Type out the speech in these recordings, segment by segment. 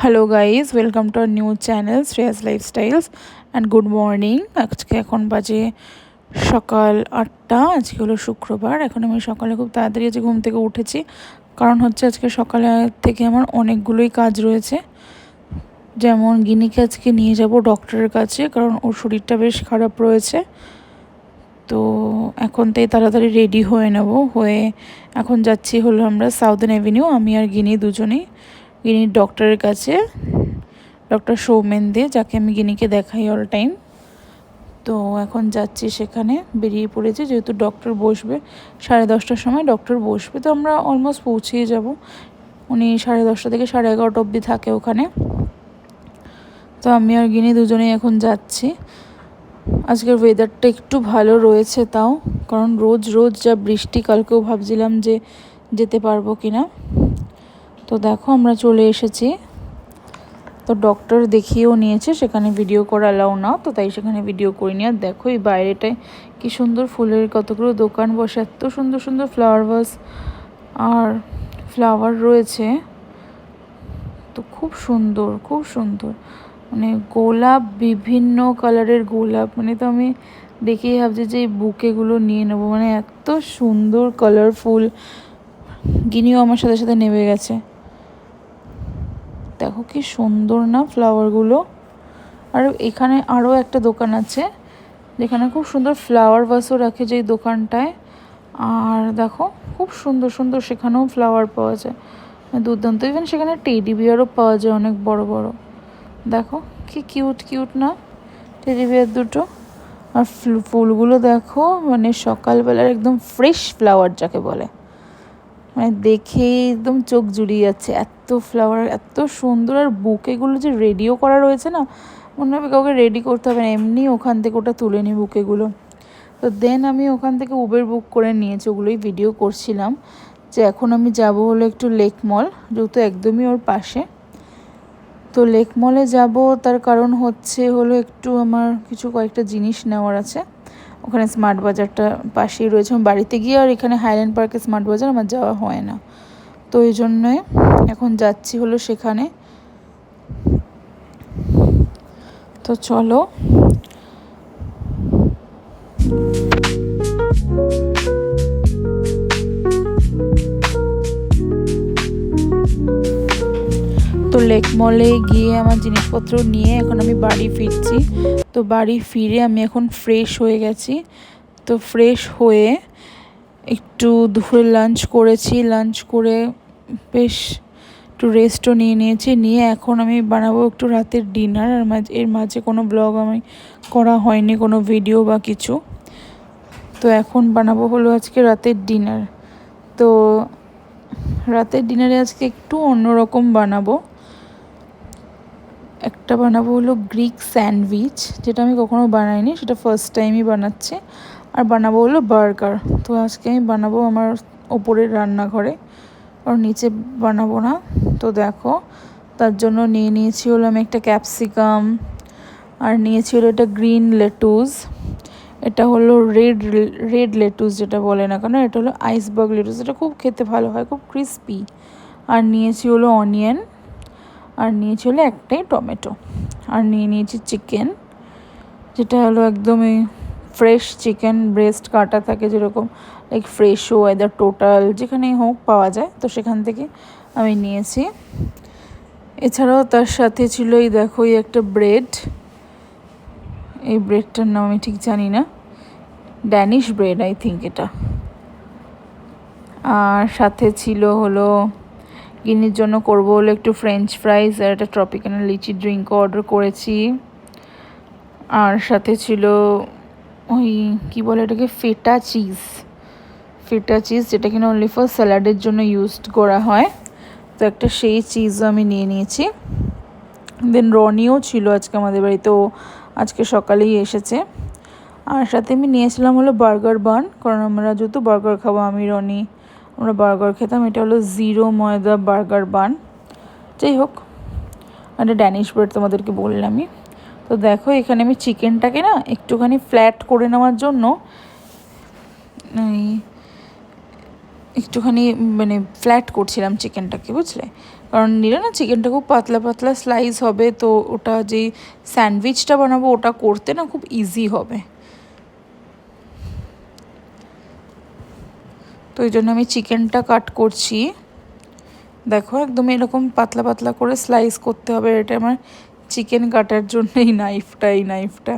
Hello guys, welcome to our new channel Shreyas lifestyles and good morning. আজকে এখন বাজে সকাল 8টা। আজকে হলো শুক্রবার। এখন আমি সকালে খুব তাড়াতাড়ি আজকে ঘুম থেকে উঠেছি, কারণ হচ্ছে আজকে সকালে থেকে আমার অনেকগুলোই কাজ রয়েছে। যেমন গিনিকে আজকে নিয়ে যাব ডক্টরের কাছে, কারণ ওর শরীরটা বেশ খারাপ রয়েছে। তো এখন তাই তাড়াতাড়ি রেডি হয়ে নেব, হয়ে এখন যাচ্ছি হলো আমরা সাউদার্ন অ্যাভিনিউ, আমি আর গিনি দুজনেই গিনির ডক্টরের কাছে, ডক্টর সৌমেন দে, যাকে আমি গিনিকে দেখাই অল টাইম। তো এখন যাচ্ছি সেখানে, বেরিয়ে পড়েছি, যেহেতু ডক্টর বসবে 10:30টার সময় ডক্টর বসবে, তো আমরা অলমোস্ট পৌঁছেই যাব। উনি 10:30 থেকে 11:30 অবধি থাকে ওখানে। তো আমি আর গিনি দুজনেই এখন যাচ্ছি। আজকের ওয়েদারটা একটু ভালো রয়েছে তাও, কারণ রোজ রোজ যা বৃষ্টি, কালকেও ভাবছিলাম যে যেতে পারবো কিনা। তো দেখো আমরা চলে এসেছি। তো ডক্টর দেখিয়েও নিয়েছে, সেখানে ভিডিও করা অ্যালাউ না, তো তাই সেখানে ভিডিও করিনি। আর দেখো এই বাইরেটায় কি সুন্দর ফুলের কতগুলো দোকান বসে, এত সুন্দর সুন্দর ফ্লাওয়ার ভাস আর ফ্লাওয়ার রয়েছে। তো খুব সুন্দর, খুব সুন্দর, মানে গোলাপ, বিভিন্ন কালারের গোলাপ, মানে তো আমি দেখেই ভাবছি যে এই বুকেগুলো নিয়ে নেবো, মানে এত সুন্দর কালারফুল। গিনিও আমার সাথে সাথে নেমে গেছে। দেখো কি সুন্দর না ফ্লাওয়ারগুলো। আর এখানে আরও একটা দোকান আছে যেখানে খুব সুন্দর ফ্লাওয়ার ভাসও রাখে, যেই দোকানটায়। আর দেখো খুব সুন্দর সুন্দর সেখানেও ফ্লাওয়ার পাওয়া যায়, দুর্দান্ত। ইভেন সেখানে টেডি বিয়ারও পাওয়া যায় অনেক বড় বড়। দেখো কি কিউট কিউট না টেডি বিয়ার দুটো। আর ফুলগুলো দেখো, মানে সকালবেলার একদম ফ্রেশ ফ্লাওয়ার যাকে বলে, মানে দেখেই একদম চোখ জুড়িয়ে যাচ্ছে, এত ফ্লাওয়ার, এত সুন্দর। আর বুকেগুলো যে রেডিও করা রয়েছে না, মনে হবে কাউকে রেডি করতে হবে না, এমনি ওখান থেকে ওটা তুলে নিই বুকেগুলো। তো দেন আমি ওখান থেকে উবের বুক করে নিয়েছি, ওগুলোই ভিডিও করছিলাম। যে এখন আমি যাব হলো একটু লেক মল, যেহেতু একদমই ওর পাশে। তো লেক মলে যাব, তার কারণ হচ্ছে হলো একটু আমার কিছু কয়েকটা জিনিস নেওয়ার আছে। ওখানে স্মার্ট বাজারটা পাশেই রয়েছে, আমি বাড়িতে গিয়ে আর এখানে হাইল্যান্ড পার্কে স্মার্ট বাজার আমার যাওয়া হয় না, তো এই জন্যই এখন যাচ্ছি হলো সেখানে। তো চলো। তো লেক মলে গিয়ে আমার জিনিসপত্র নিয়ে এখন আমি বাড়ি ফিরছি। তো বাড়ি ফিরে আমি এখন ফ্রেশ হয়ে গেছি। তো ফ্রেশ হয়ে একটু দুপুরে লাঞ্চ করেছি, লাঞ্চ করে বেশ একটু রেস্টও নিয়েছি, নিয়ে এখন আমি বানাবো একটু রাতের ডিনার। আর এর মাঝে কোনো ব্লগ আমি করা হয়নি, কোনো ভিডিও বা কিছু। তো এখন বানাবো হলো আজকে রাতের ডিনার। তো রাতের ডিনারে আজকে একটু অন্যরকম বানাবো। একটা বানাবো হলো গ্রিক স্যান্ডউইচ, যেটা আমি কখনো বানাইনি, সেটা ফার্স্ট টাইমই বানাচ্ছি। আর বানাবো হলো বার্গার। তো আজকে আমি বানাবো আমার ওপরের রান্নাঘরে, আর নিচে বানাবো না। তো দেখো, তার জন্য নিয়ে নিয়েছি হলো আমি একটা ক্যাপসিকাম, আর নিয়েছি হলো এটা গ্রিন লেটুস, এটা হলো রেড লেটুস যেটা বলে না কেন, এটা হলো আইসবার্গ লেটুস, এটা খুব খেতে ভালো হয়, খুব ক্রিস্পি। আর নিয়েছি হলো অনিয়ন, আর নিয়েছি হলো একটাই টমেটো। আর নিয়ে নিয়েছি চিকেন, যেটা হলো একদমই ফ্রেশ চিকেন, ব্রেস্ট কাটা থাকে যেরকম, লাইক ফ্রেশো ওয়েদার টোটাল যেখানেই হোক পাওয়া যায়, তো সেখান থেকে আমি নিয়েছি। এছাড়াও তার সাথে ছিল এই দেখো এই একটা ব্রেড, এই ব্রেডটার নাম আমি ঠিক জানি না, ড্যানিশ ব্রেড আই থিঙ্ক এটা। আর সাথে ছিল হলো গিনির জন্য করবো হলো একটু ফ্রেঞ্চ ফ্রাইজ, আর একটা ট্রপিক্যাল লিচি ড্রিঙ্কও অর্ডার করেছি। আর সাথে ছিল ওই কী বলে এটাকে, ফেটা চিজ, যেটা কিনা অনলি ফর স্যালাডের জন্য ইউজ করা হয়, তো একটা সেই চিজও আমি নিয়ে নিয়েছি। দেন রনিও ছিল আজকে আমাদের বাড়িতে, ও আজকে সকালেই এসেছে। আর সাথে আমি নিয়েছিলাম হলো বার্গার বান, কারণ আমরা যেহেতু বার্গার খাবো, আমি রনি আমরা বার্গার খেতাম। এটা হলো 0 ময়দা বার্গার বান, যাই হোক। আর ড্যানিশ ব্রেড তোমাদেরকে বললামই। তো দেখো এখানে আমি চিকেনটাকে না একটুখানি ফ্ল্যাট করে নেওয়ার জন্য একটুখানি মানে ফ্ল্যাট করছিলাম চিকেনটাকে, বুঝলে? কারণ নিলে না চিকেনটা খুব পাতলা পাতলা স্লাইস হবে, তো ওটা যেই স্যান্ডউইচটা বানাবো ওটা করতে না খুব ইজি হবে। তো এই জন্য আমি চিকেনটা কাট করছি। দেখো একদম এরকম পাতলা পাতলা করে স্লাইস করতে হবে। এটা আমার চিকেন কাটার জন্য এই নাইফটা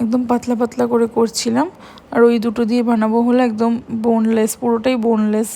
একদম পাতলা পাতলা করে করছিলাম। আর ওই দুটো দিয়ে বানাবো হলো একদম বোনলেস, পুরোটাই বোনলেস।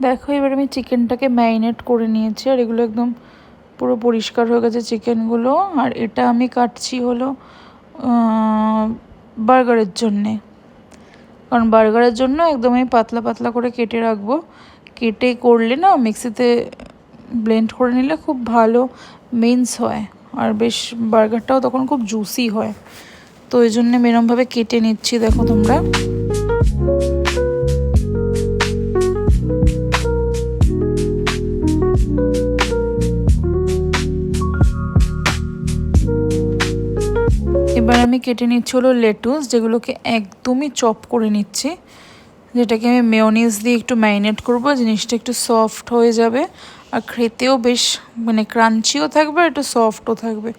দেখো এবার আমি চিকেনটাকে ম্যারিনেট করে নিয়েছি, আর এগুলো একদম পুরো পরিষ্কার হয়ে গেছে চিকেনগুলো। আর এটা আমি কাটছি হলো বার্গারের জন্যে, কারণ বার্গারের জন্য একদম আমি পাতলা পাতলা করে কেটে রাখবো। কেটে করলে না মিক্সিতে ব্লেন্ড করে নিলে খুব ভালো মিন্স হয়, আর বেশ বার্গারটাও তখন খুব জুসি হয়। তো এই জন্যে এরমভাবে কেটে নিচ্ছি, দেখো তোমরা। এবার আমি কেটে নিচ্ছি হলো লেটুস, যেগুলোকে একদমই চপ করে নিচ্ছি, যেটাকে আমি মেয়োনিজ দিয়ে একটু ম্যারিনেট করব। জিনিসটা একটু সফট হয়ে যাবে, আর খেতেও বেশ মানে ক্রাঞ্চিও থাকবে আর একটু সফটও থাকবে,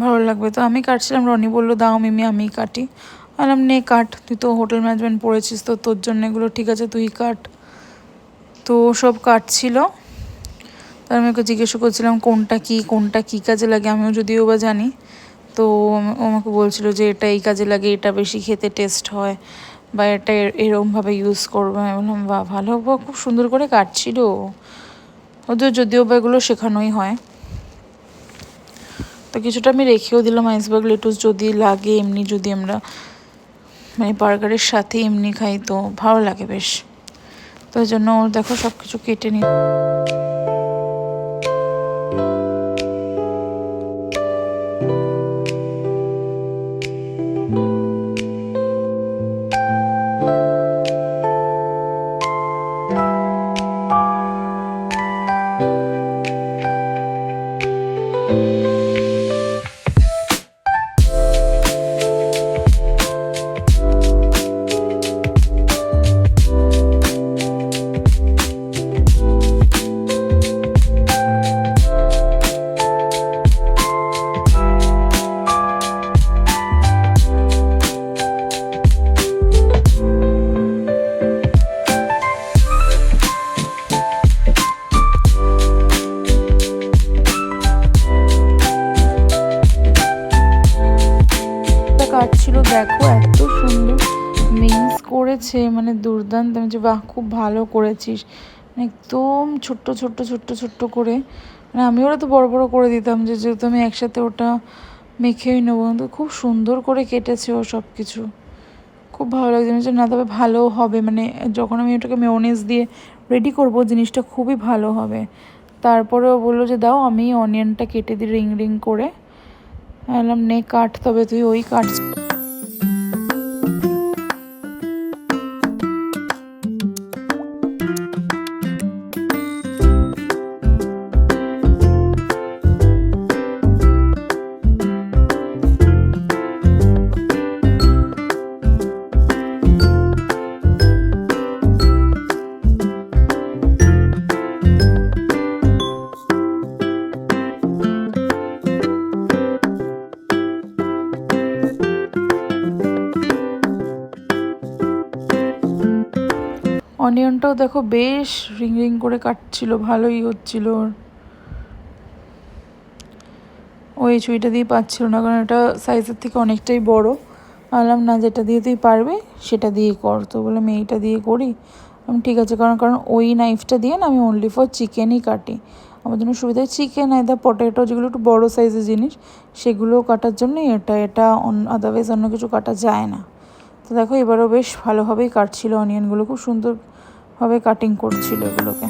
ভালো লাগবে। তো আমি কাটছিলাম, রনি বললো দাও মিমি আমিই কাটি। বললাম নে কাট, তুই তো হোটেল ম্যানেজমেন্ট পড়েছিস, তো তোর জন্য এগুলো ঠিক আছে, তুই কাট। তো সব কাটছিল, তার আমি ওকে জিজ্ঞেস করছিলাম কোনটা কী কাজে লাগে, আমিও যদিও বা জানি। তো ও আমাকে বলছিল যে এটা এই কাজে লাগে, এটা বেশি খেতে টেস্ট হয়, বা এটা এরকমভাবে ইউজ করবো। আমি বললাম বা ভালো, খুব সুন্দর করে কাটছিল। ওদের যদিও বা এগুলো শেখানোই হয়। তো কিছুটা আমি রেখেও দিলাম আইসবার্গ লেটুস, যদি লাগে এমনি, যদি আমরা মানে বার্গারের সাথে এমনি খাই তো ভালো লাগে বেশ। তো এই জন্য দেখো সব কিছু কেটে নিই। কাটছিল দেখো এত সুন্দর মিন্স করেছে, মানে দুর্দান্ত। আমি যে বাহ খুব ভালো করেছিস, একদম ছোট্ট ছোট্ট ছোট্ট ছোট্ট করে। মানে আমি ওরা তো বড় বড় করে দিতাম, যেহেতু আমি একসাথে ওটা মেখেই নেবো, কিন্তু খুব সুন্দর করে কেটেছে ও সব কিছু, খুব ভালো লাগছে। আমি না তবে ভালো হবে, মানে যখন আমি ওটাকে মেয়োনিজ দিয়ে রেডি করব জিনিসটা খুবই ভালো হবে। তারপরেও বললো যে দাও আমি অনিয়নটা কেটে দিই রিং রিং করে। বললাম নে কাট, তবে তুই ওই কাট। অনিয়নটাও দেখো বেশ রিং রিং করে কাটছিল, ভালোই হচ্ছিল। ওই ছুরিটা দিয়ে পাচ্ছিল না, কারণ এটা সাইজের থেকে অনেকটাই বড়। বললাম না, যেটা দিয়ে তুই পারবি সেটা দিয়ে কর। তো বললাম এইটা দিয়ে করি। আমি ঠিক আছে, কারণ কারণ ওই নাইফটা দিয়ে না আমি অনলি ফর চিকেনই কাটি। আমার জন্য সুবিধা হয় চিকেন, আইদা পটেটো, যেগুলো একটু বড়ো সাইজের জিনিস সেগুলো কাটার জন্যই এটা আদারওয়াইজ অন্য কিছু কাটা যায় না। তো দেখো এবারও বেশ ভালোভাবেই কাটছিল অনিয়নগুলো, খুব সুন্দরভাবে কাটিং করছিল এগুলোকে।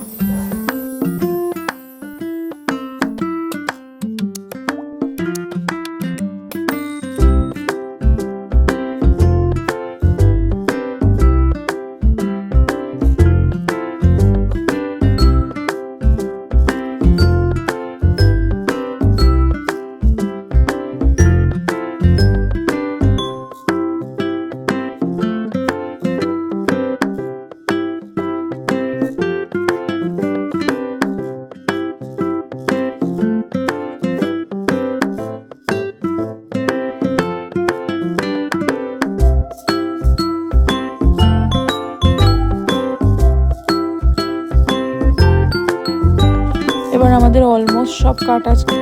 এবার আমাদের অলমোস্ট সব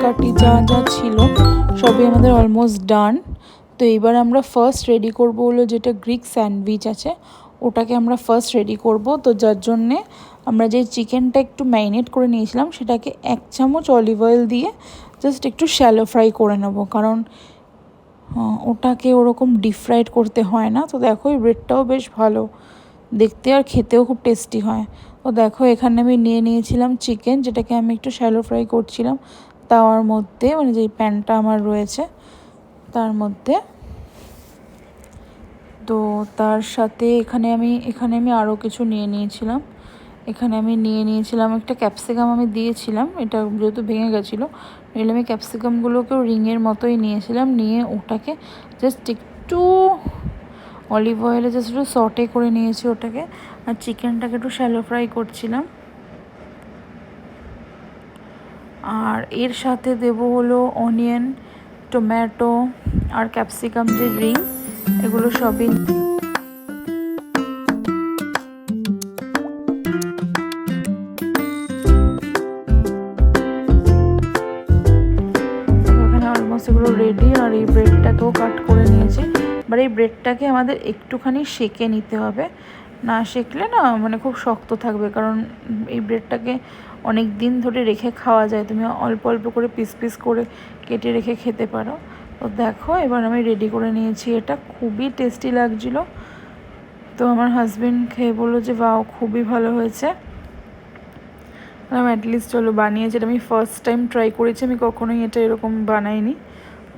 কাটি যা যা ছিল সবই আমাদের অলমোস্ট ডান। তো এবার আমরা ফার্স্ট রেডি করব হলো যেটা গ্রিক স্যান্ডউইচ আছে, ওটাকে আমরা ফার্স্ট রেডি করব। তো যার জন্যে আমরা যে চিকেনটা একটু ম্যারিনেট করে নিয়েছিলাম সেটাকে 1 চামচ অলিভ অয়েল দিয়ে জাস্ট একটু শ্যালো ফ্রাই করে নেব, কারণ ওটাকে ওরকম ডিপ ফ্রাইড করতে হয় না। তো দেখো এই ব্রেডটাও বেশ ভালো দেখতে আর খেতেও খুব টেস্টি হয়। ও দেখো এখানে আমি নিয়েছিলাম চিকেন, যেটাকে আমি একটু শ্যালো ফ্রাই করছিলাম তাওয়ার মধ্যে, মানে যেই প্যানটা আমার রয়েছে তার মধ্যে। তো তার সাথে এখানে আমি আরও কিছু নিয়েছিলাম। এখানে আমি নিয়েছিলাম একটা ক্যাপসিকাম, আমি দিয়েছিলাম, এটা যেহেতু ভেঙে গেছিলো, নইলে আমি ক্যাপসিকামগুলোকেও রিংয়ের মতোই নিয়েছিলাম। নিয়ে ওটাকে জাস্ট একটু অলিভ অয়েলে জাস্ট একটু সটে করে নিয়েছি ওটাকে, আর চিকেনটাকে একটু শ্যালো ফ্রাই করছিলাম। আর এর সাথে দেব হলো অনিয়ন, টমেটো আর ক্যাপসিকাম যে রিং, এগুলো সবই। এখানে অলমোস্ট এগুলো রেডি। আর এই ব্রেডটাকেও কাট করে নিয়েছি। এবার এই ব্রেডটাকে আমাদের একটুখানি সেঁকে নিতে হবে, না সেঁকলে না মানে খুব শক্ত থাকবে, কারণ এই ব্রেডটাকে অনেক দিন ধরে রেখে খাওয়া যায়, তুমি অল্প অল্প করে পিস পিস করে কেটে রেখে খেতে পারো। তো দেখো এবার আমি রেডি করে নিয়েছি, এটা খুবই টেস্টি লাগছিলো। তো আমার হাজবেন্ড খেয়ে বললো যে বাও খুবই ভালো হয়েছে। আমি অ্যাটলিস্ট চলো বানিয়েছি, এটা আমি ফার্স্ট টাইম ট্রাই করেছি, আমি কখনোই এটা এরকম বানাইনি।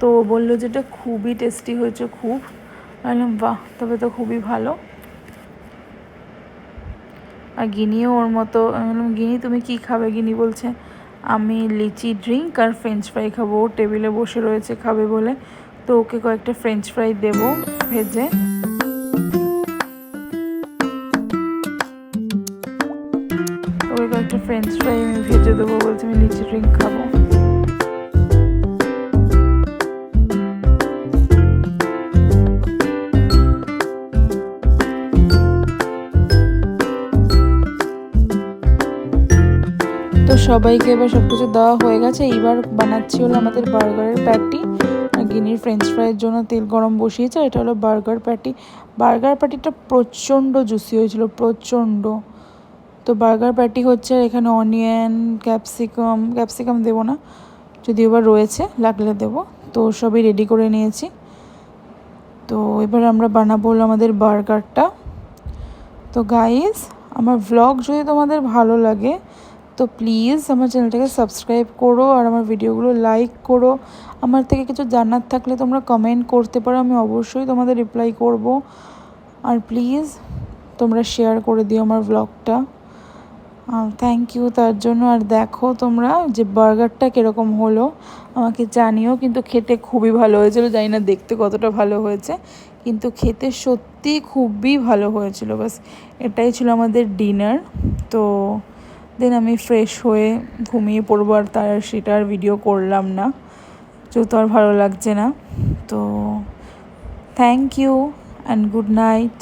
তো বললো যে এটা খুবই টেস্টি হয়েছে খুব। বললাম বাহ, তবে তো খুবই ভালো। আর গিনিও ওর মতো, আমি বললাম গিনি তুমি কী খাবে? গিনি বলছে আমি লিচি ড্রিঙ্ক আর ফ্রেঞ্চ ফ্রাই খাবো। ও টেবিলে বসে রয়েছে খাবে বলে, তো ওকে কয়েকটা ফ্রেঞ্চ ফ্রাই দেবো ভেজে। ওকে কয়েকটা ফ্রেঞ্চ ফ্রাই আমি ভেজে দেবো, বলছে আমি লিচি ড্রিঙ্ক খাবো। তো সবাইকে এবার সব কিছু দেওয়া হয়ে গেছে। এইবার বানাচ্ছি হলো আমাদের বার্গারের প্যাটি। গিনির ফ্রেঞ্চ ফ্রাইয়ের জন্য তেল গরম বসিয়েছে। এটা হলো বার্গার প্যাটি। বার্গার প্যাটিটা প্রচণ্ড জুসি হয়েছিল, প্রচণ্ড। তো বার্গার প্যাটি হচ্ছে এখানে অনিয়ন, ক্যাপসিকাম দেবো না, যদিও এবার রয়েছে, লাগলে দেবো। তো সবই রেডি করে নিয়েছি। তো এবার আমরা বানাবো হলো আমাদের বার্গারটা। তো গাইস, আমার ভ্লগ যদি তোমাদের ভালো লাগে তো প্লিজ আমার চ্যানেলটাকে সাবস্ক্রাইব করো আর আমার ভিডিওগুলো লাইক করো। আমার থেকে কিছু জানার থাকলে তোমরা কমেন্ট করতে পারো, আমি অবশ্যই তোমাদের রিপ্লাই করব। আর প্লিজ তোমরা শেয়ার করে দিও আমার ভ্লগটা। থ্যাংক ইউ তার জন্য। আর দেখো তোমরা যে বার্গারটা কীরকম হলো আমাকে জানিও, কিন্তু খেতে খুবই ভালো হয়েছিল। জানি না দেখতে কতটা ভালো হয়েছে, কিন্তু খেতে সত্যি খুবই ভালো হয়েছিল। বাস এটাই ছিল আমাদের ডিনার। তো দেন আমি ফ্রেশ হয়ে ঘুমিয়ে পড়বো, আর সেটার ভিডিও করলাম না, যেহেতু আর ভালো লাগছে না। তো thank you and good night.